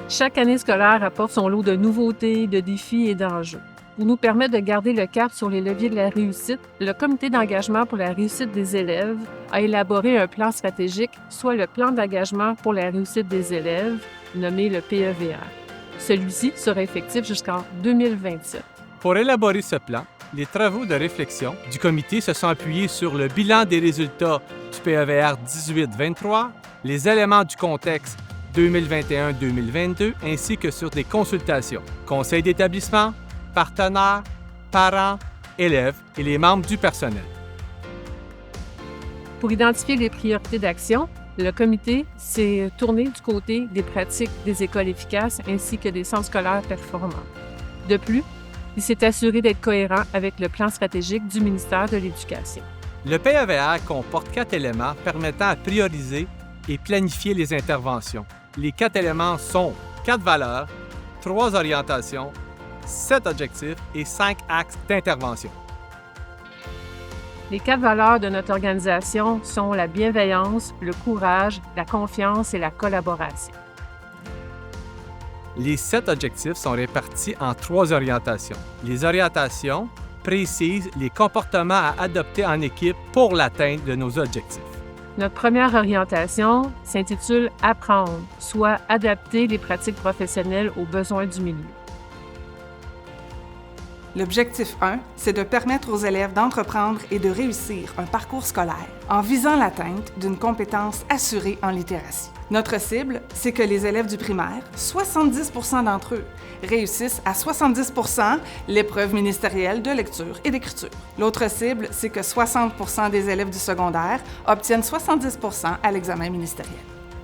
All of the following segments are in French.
Chaque année scolaire apporte son lot de nouveautés, de défis et d'enjeux. Pour nous permettre de garder le cap sur les leviers de la réussite, le Comité d'engagement pour la réussite des élèves a élaboré un plan stratégique, soit le plan d'engagement pour la réussite des élèves, nommé le PEVR. Celui-ci sera effectif jusqu'en 2027. Pour élaborer ce plan, les travaux de réflexion du comité se sont appuyés sur le bilan des résultats du PEVR 18-23, les éléments du contexte 2021-2022, ainsi que sur des consultations, conseils d'établissement, partenaires, parents, élèves et les membres du personnel. Pour identifier les priorités d'action, le comité s'est tourné du côté des pratiques des écoles efficaces ainsi que des centres scolaires performants. De plus, il s'est assuré d'être cohérent avec le plan stratégique du ministère de l'Éducation. Le PEVR comporte 4 éléments permettant à prioriser et planifier les interventions. Les 4 éléments sont 4 valeurs, 3 orientations, 7 objectifs et 5 axes d'intervention. Les 4 valeurs de notre organisation sont la bienveillance, le courage, la confiance et la collaboration. Les 7 objectifs sont répartis en 3 orientations. Les orientations précisent les comportements à adopter en équipe pour l'atteinte de nos objectifs. Notre première orientation s'intitule « Apprendre », soit adapter les pratiques professionnelles aux besoins du milieu. L'objectif 1, c'est de permettre aux élèves d'entreprendre et de réussir un parcours scolaire en visant l'atteinte d'une compétence assurée en littératie. Notre cible, c'est que les élèves du primaire, 70% d'entre eux, réussissent à 70% l'épreuve ministérielle de lecture et d'écriture. L'autre cible, c'est que 60% des élèves du secondaire obtiennent 70% à l'examen ministériel.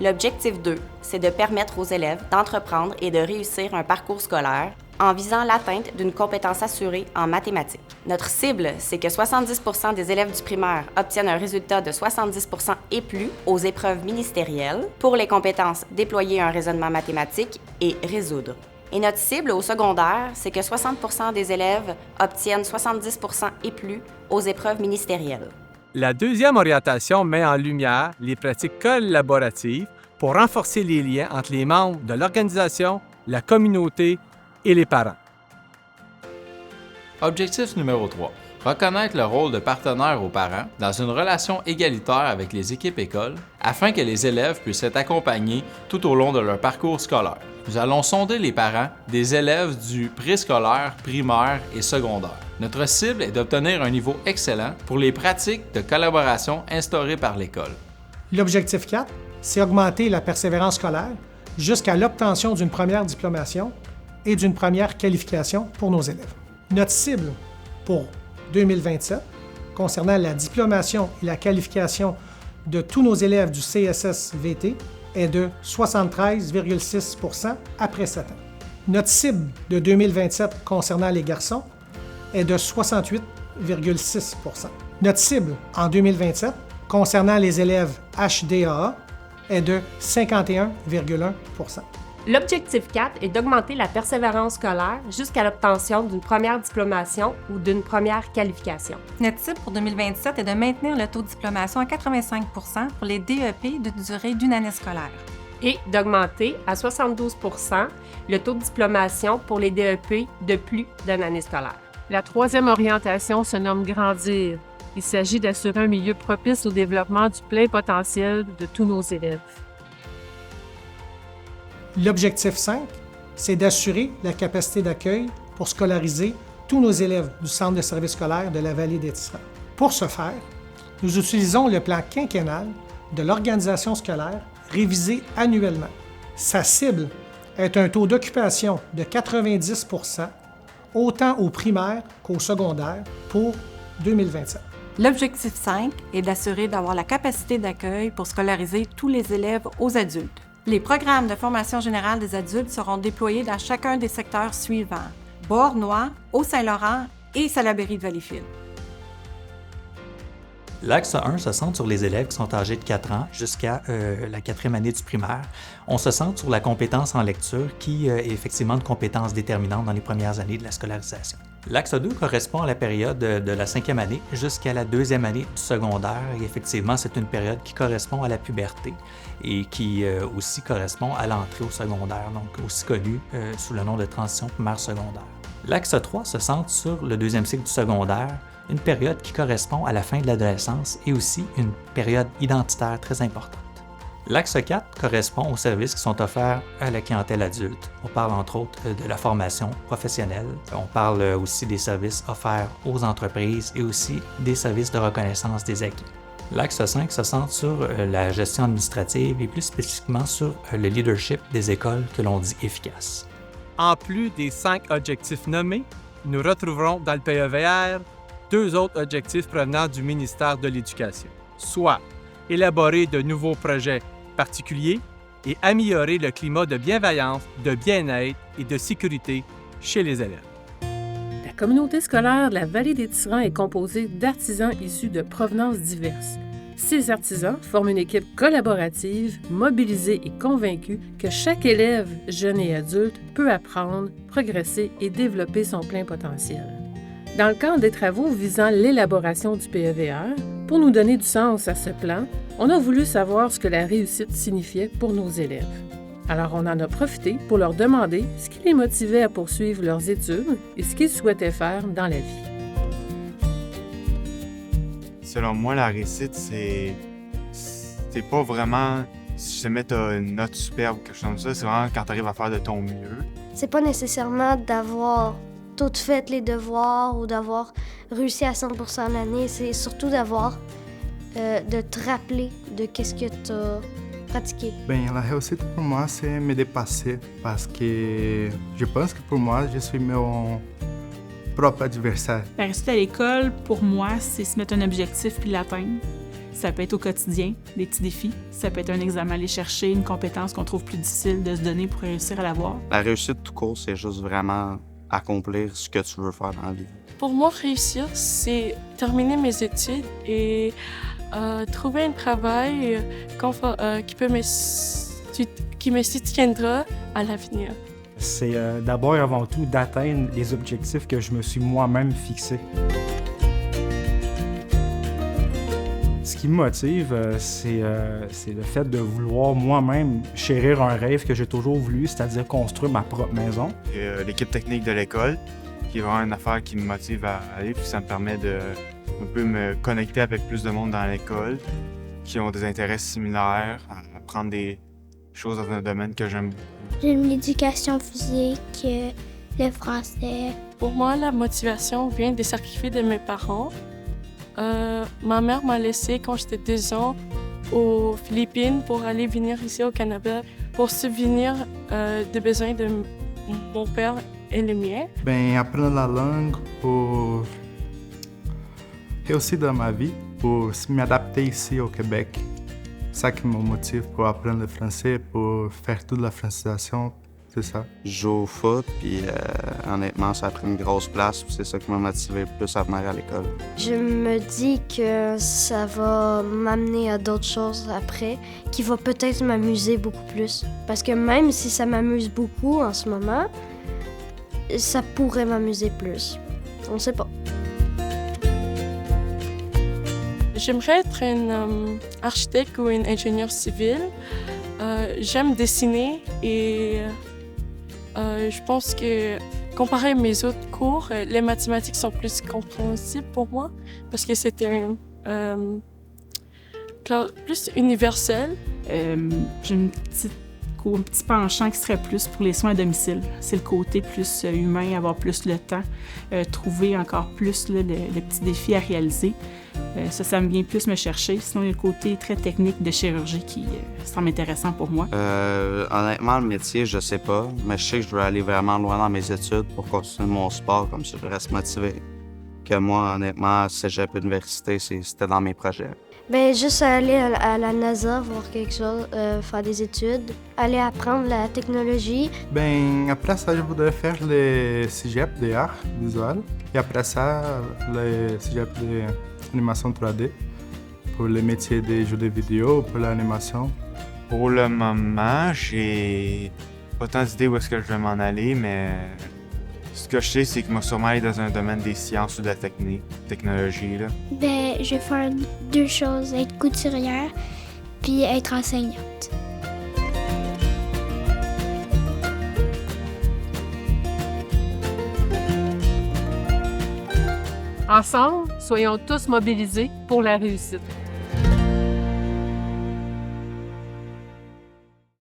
L'objectif 2, c'est de permettre aux élèves d'entreprendre et de réussir un parcours scolaire en visant l'atteinte d'une compétence assurée en mathématiques. Notre cible, c'est que 70% des élèves du primaire obtiennent un résultat de 70% et plus aux épreuves ministérielles pour les compétences déployer un raisonnement mathématique et résoudre. Et notre cible au secondaire, c'est que 60% des élèves obtiennent 70% et plus aux épreuves ministérielles. La deuxième orientation met en lumière les pratiques collaboratives pour renforcer les liens entre les membres de l'organisation, la communauté et les parents. Objectif numéro 3. Reconnaître le rôle de partenaire aux parents dans une relation égalitaire avec les équipes écoles afin que les élèves puissent être accompagnés tout au long de leur parcours scolaire. Nous allons sonder les parents des élèves du préscolaire, primaire et secondaire. Notre cible est d'obtenir un niveau excellent pour les pratiques de collaboration instaurées par l'école. L'objectif 4, c'est augmenter la persévérance scolaire jusqu'à l'obtention d'une première diplomation et d'une première qualification pour nos élèves. Notre cible pour 2027, concernant la diplomation et la qualification de tous nos élèves du CSS-VT, est de 73,6% après 7 ans. Notre cible de 2027 concernant les garçons est de 68,6%. Notre cible en 2027 concernant les élèves HDAA est de 51,1%. L'objectif 4 est d'augmenter la persévérance scolaire jusqu'à l'obtention d'une première diplomation ou d'une première qualification. Notre cible pour 2027 est de maintenir le taux de diplomation à 85 % pour les DEP de durée d'une année scolaire. Et d'augmenter à 72 % le taux de diplomation pour les DEP de plus d'une année scolaire. La troisième orientation se nomme « Grandir ». Il s'agit d'assurer un milieu propice au développement du plein potentiel de tous nos élèves. L'objectif 5, c'est d'assurer la capacité d'accueil pour scolariser tous nos élèves du Centre de services scolaires de la Vallée des Tisserands. Pour ce faire, nous utilisons le plan quinquennal de l'organisation scolaire révisé annuellement. Sa cible est un taux d'occupation de 90 % autant au primaire qu'au secondaire pour 2027. L'objectif 5 est d'assurer d'avoir la capacité d'accueil pour scolariser tous les élèves aux adultes. Les programmes de formation générale des adultes seront déployés dans chacun des secteurs suivants: Beauharnois, Haut-Saint-Laurent et Salaberry de Valleyfield. L'axe 1 se centre sur les élèves qui sont âgés de 4 ans jusqu'à la 4e année du primaire. On se centre sur la compétence en lecture qui est effectivement une compétence déterminante dans les premières années de la scolarisation. L'axe 2 correspond à la période de la 5e année jusqu'à la 2e année du secondaire. Et effectivement, c'est une période qui correspond à la puberté et qui aussi correspond à l'entrée au secondaire, donc aussi connue sous le nom de transition primaire-secondaire. L'axe 3 se centre sur le 2e cycle du secondaire, une période qui correspond à la fin de l'adolescence et aussi une période identitaire très importante. L'axe 4 correspond aux services qui sont offerts à la clientèle adulte. On parle entre autres de la formation professionnelle. On parle aussi des services offerts aux entreprises et aussi des services de reconnaissance des acquis. L'axe 5 se centre sur la gestion administrative et plus spécifiquement sur le leadership des écoles que l'on dit efficaces. En plus des 5 objectifs nommés, nous retrouverons dans le PEVR 2 autres objectifs provenant du ministère de l'Éducation, soit élaborer de nouveaux projets particuliers et améliorer le climat de bienveillance, de bien-être et de sécurité chez les élèves. La communauté scolaire de la Vallée des Tisserands est composée d'artisans issus de provenances diverses. Ces artisans forment une équipe collaborative, mobilisée et convaincue que chaque élève, jeune et adulte, peut apprendre, progresser et développer son plein potentiel. Dans le cadre des travaux visant l'élaboration du PEVR, pour nous donner du sens à ce plan, on a voulu savoir ce que la réussite signifiait pour nos élèves. Alors on en a profité pour leur demander ce qui les motivait à poursuivre leurs études et ce qu'ils souhaitaient faire dans la vie. Selon moi, la réussite, c'est pas vraiment si jamais t'as une note superbe ou quelque chose comme ça, c'est vraiment quand t'arrives à faire de ton mieux. C'est pas nécessairement d'avoir tout fait les devoirs ou d'avoir réussi à 100% l'année, c'est surtout d'avoir de te rappeler de qu'est-ce que tu as pratiqué. Bem, la réussite pour moi, c'est me dépasser parce que je pense que pour moi, je suis mon propre adversaire. La réussite à l'école, pour moi, c'est se mettre un objectif puis l'atteindre. Ça peut être au quotidien, des petits défis. Ça peut être un examen à aller chercher, une compétence qu'on trouve plus difficile de se donner pour réussir à l'avoir. La réussite tout court, c'est juste vraiment accomplir ce que tu veux faire dans la vie. Pour moi, réussir, c'est terminer mes études et trouver un travail qui me soutiendra à l'avenir. C'est d'abord et avant tout d'atteindre les objectifs que je me suis moi-même fixés. Ce qui me motive, c'est le fait de vouloir moi-même chérir un rêve que j'ai toujours voulu, c'est-à-dire construire ma propre maison. L'équipe technique de l'école, qui est vraiment une affaire qui me motive à aller, puis ça me permet de un peu me connecter avec plus de monde dans l'école, qui ont des intérêts similaires, à apprendre des choses dans un domaine que j'aime. J'aime l'éducation physique, le français. Pour moi, la motivation vient des sacrifices de mes parents. Ma mère m'a laissée quand j'étais 2 ans aux Philippines pour aller venir ici au Canada pour subvenir des besoins de mon père et les miens. Bem, apprendre la langue pour réussir dans ma vie, pour m'adapter ici au Québec. C'est ça qui me motive pour apprendre le français, pour faire toute la francisation, c'est ça. Je joue au foot, puis honnêtement, ça a pris une grosse place, puis c'est ça qui m'a motivé plus à venir à l'école. Je me dis que ça va m'amener à d'autres choses après, qui va peut-être m'amuser beaucoup plus. Parce que même si ça m'amuse beaucoup en ce moment, ça pourrait m'amuser plus. On sait pas. J'aimerais être un architecte ou un ingénieur civil. J'aime dessiner et je pense que comparé à mes autres cours, les mathématiques sont plus compréhensibles pour moi parce que c'est plus universel. J'ai un petit penchant qui serait plus pour les soins à domicile. C'est le côté plus humain, avoir plus le temps, trouver encore plus le petit défi à réaliser. Ça me vient plus me chercher. Sinon, il y a le côté très technique de chirurgie qui semble intéressant pour moi. Honnêtement, le métier, je sais pas, mais je sais que je veux aller vraiment loin dans mes études pour continuer mon sport, comme ça je reste motivé. Que moi, honnêtement, cégep université, c'était dans mes projets. Ben juste aller à la NASA, voir quelque chose, faire des études, aller apprendre la technologie. Bem, après ça, je voudrais faire le cégep des arts visuels. Et après ça, le cégep d'animation 3D pour les métiers des jeux de vidéo, pour l'animation. Pour le moment, j'ai pas tant d'idées où est-ce que je vais m'en aller, mais Ce que je sais, c'est que moi, sûrement aller dans un domaine des sciences ou de la technologie. Là. Ben, je vais faire 2 choses, être couturière puis être enseignante. Ensemble, soyons tous mobilisés pour la réussite.